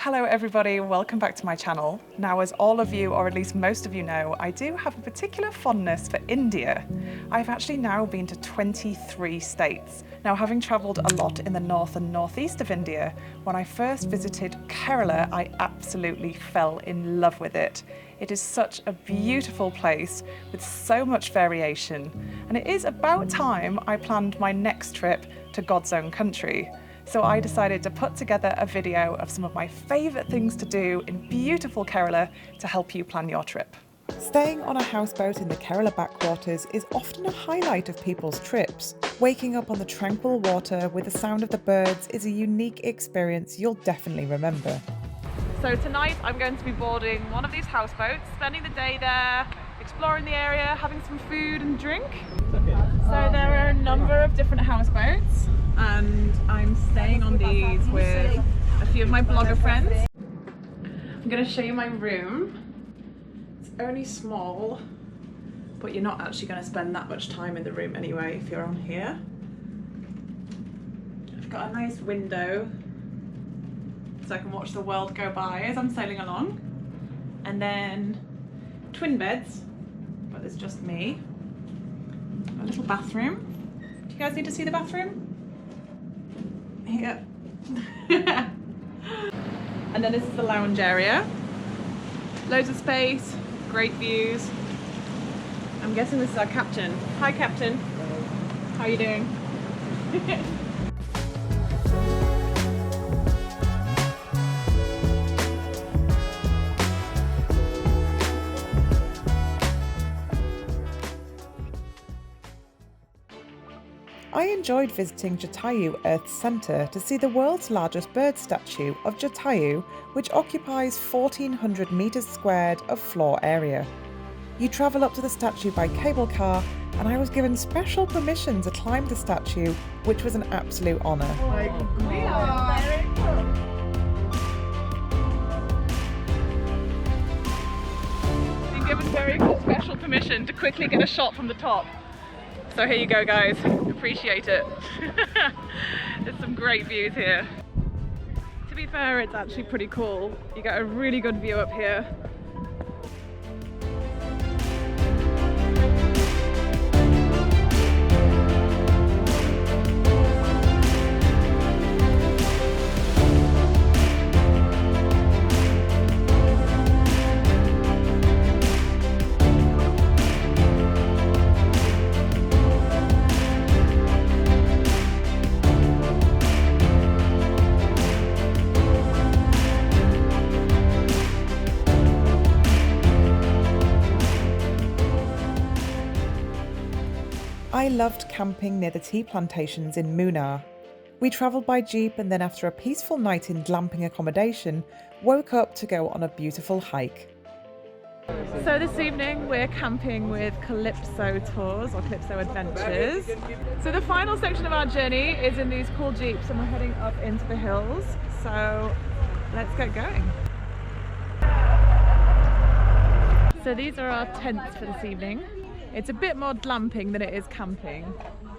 Hello everybody, welcome back to my channel. Now, as all of you, or at least most of you know, I do have a particular fondness for India. I've actually now been to 23 states. Now, having travelled a lot in the north and northeast of India, when I first visited Kerala, I absolutely fell in love with it. It is such a beautiful place with so much variation, and it is about time I planned my next trip to God's own country. So I decided to put together a video of some of my favourite things to do in beautiful Kerala to help you plan your trip. Staying on a houseboat in the Kerala backwaters is often a highlight of people's trips. Waking up on the tranquil water with the sound of the birds is a unique experience you'll definitely remember. So tonight I'm going to be boarding one of these houseboats, spending the day there, exploring the area, having some food and drink. So there are a number of different houseboats, and I'm staying on these with a few of my blogger friends. I'm going to show you my room. It's only small, but you're not actually going to spend that much time in the room anyway if you're on here. I've got a nice window so I can watch the world go by as I'm sailing along. And then twin beds, but there's just me. A little bathroom. Do you guys need to see the bathroom? Here. And then this is the lounge area. Loads of space, great views. I'm guessing this is our captain. Hi Captain. How are you doing? I enjoyed visiting Jatayu Earth Centre to see the world's largest bird statue of Jatayu, which occupies 1,400 metres squared of floor area. You travel up to the statue by cable car, and I was given special permission to climb the statue, which was an absolute honour. Been given very special permission to quickly get a shot from the top. So here you go guys, appreciate it. There's some great views here. To be fair, it's actually pretty cool. You get a really good view up here. I loved camping near the tea plantations in Munnar. We travelled by jeep, and then after a peaceful night in glamping accommodation, woke up to go on a beautiful hike. So this evening we're camping with Calypso Tours, or Calypso Adventures. So the final section of our journey is in these cool jeeps, and we're heading up into the hills. So let's get going. So these are our tents for this evening. It's a bit more glamping than it is camping.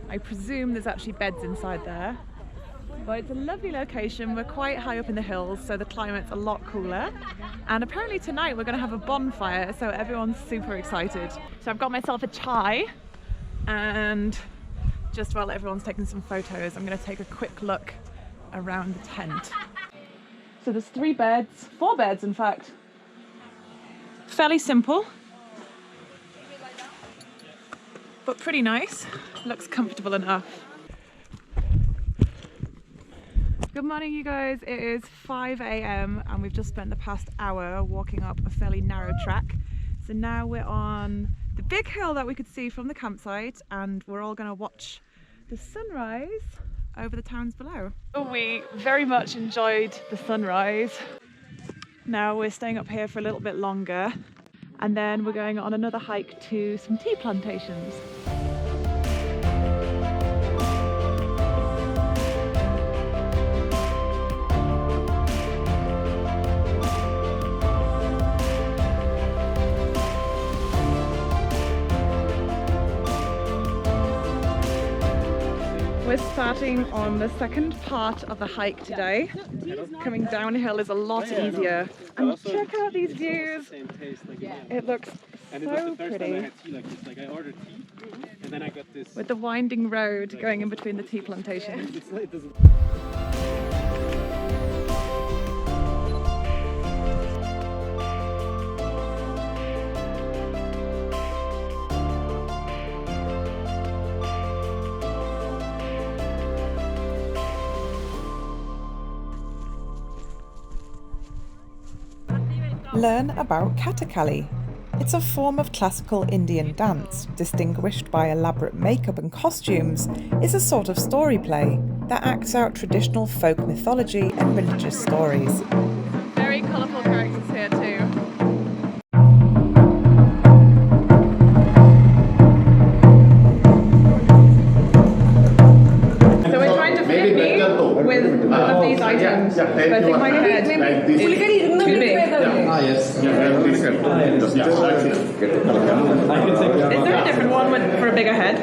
I presume there's actually beds inside there. But it's a lovely location. We're quite high up in the hills, so the climate's a lot cooler. And apparently tonight we're going to have a bonfire, so everyone's super excited. So I've got myself a chai, and just while everyone's taking some photos, I'm going to take a quick look around the tent. So there's 4 beds in fact. Fairly simple, but pretty nice. Looks comfortable enough. Good morning you guys, it is 5 AM and we've just spent the past hour walking up a fairly narrow track. So now we're on the big hill that we could see from the campsite, and we're all going to watch the sunrise over the towns below. We very much enjoyed the sunrise. Now we're staying up here for a little bit longer, and then we're going on another hike to some tea plantations. We're starting on the second part of the hike today. Coming downhill is a lot easier. And check out these views. It looks so pretty. With the winding road going in between the tea plantations. Learn about Kathakali. It's a form of classical Indian dance, distinguished by elaborate makeup and costumes. It's a sort of story play that acts out traditional folk mythology and religious stories. Very colourful characters here too. So we're trying to fit me with one of these items. But I think my head is too big. Yes. Is there a different one for a bigger head?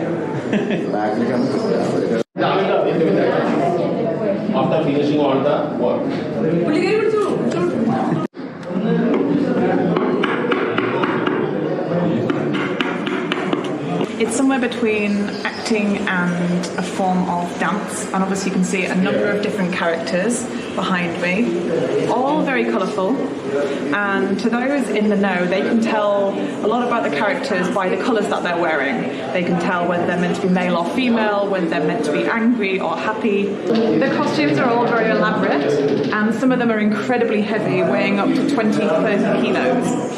After finishing all the work. It's somewhere between acting and a form of dance, and obviously you can see a number of different characters behind me, all very colourful, and to those in the know, they can tell a lot about the characters by the colours that they're wearing. They can tell whether they're meant to be male or female, whether they're meant to be angry or happy. The costumes are all very elaborate, and some of them are incredibly heavy, weighing up to 20-30 kilos.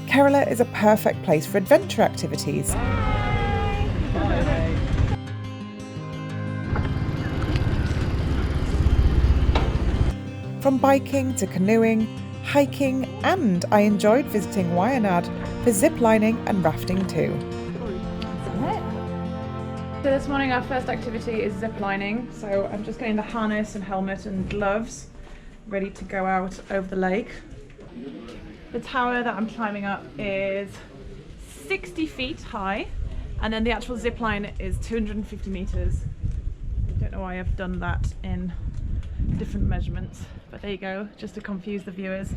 Kerala is a perfect place for adventure activities. From biking to canoeing, hiking, and I enjoyed visiting Wayanad for zip lining and rafting too. So this morning our first activity is zip lining, so I'm just getting the harness and helmet and gloves ready to go out over the lake. The tower that I'm climbing up is 60 feet high, and then the actual zip line is 250 meters. I don't know why I've done that in different measurements, but there you go, just to confuse the viewers.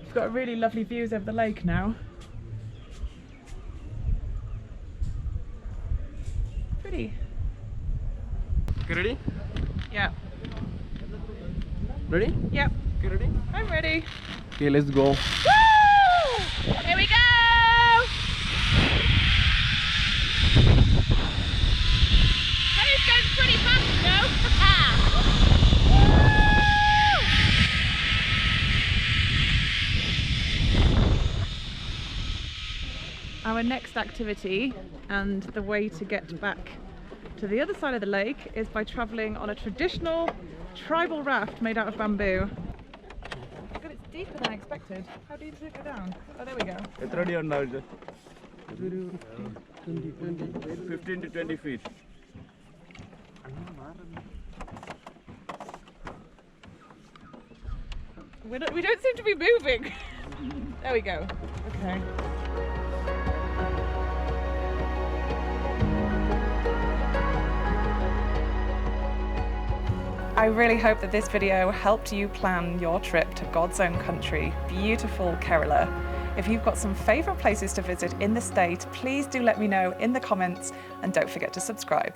We've got really lovely views over the lake now. Pretty. You ready? Yeah. Ready? Yep. You ready? I'm ready. Okay, let's go. Woo! Here we go! Honey's going pretty fast, you know? Our next activity, and the way to get back to the other side of the lake, is by travelling on a traditional tribal raft made out of bamboo. God, it's deeper than I expected. How deep does it go down? Oh, there we go. It's ready on now. 15 to 20 feet. We don't seem to be moving. There we go. Okay. I really hope that this video helped you plan your trip to God's own country, beautiful Kerala. If you've got some favourite places to visit in the state, please do let me know in the comments and don't forget to subscribe.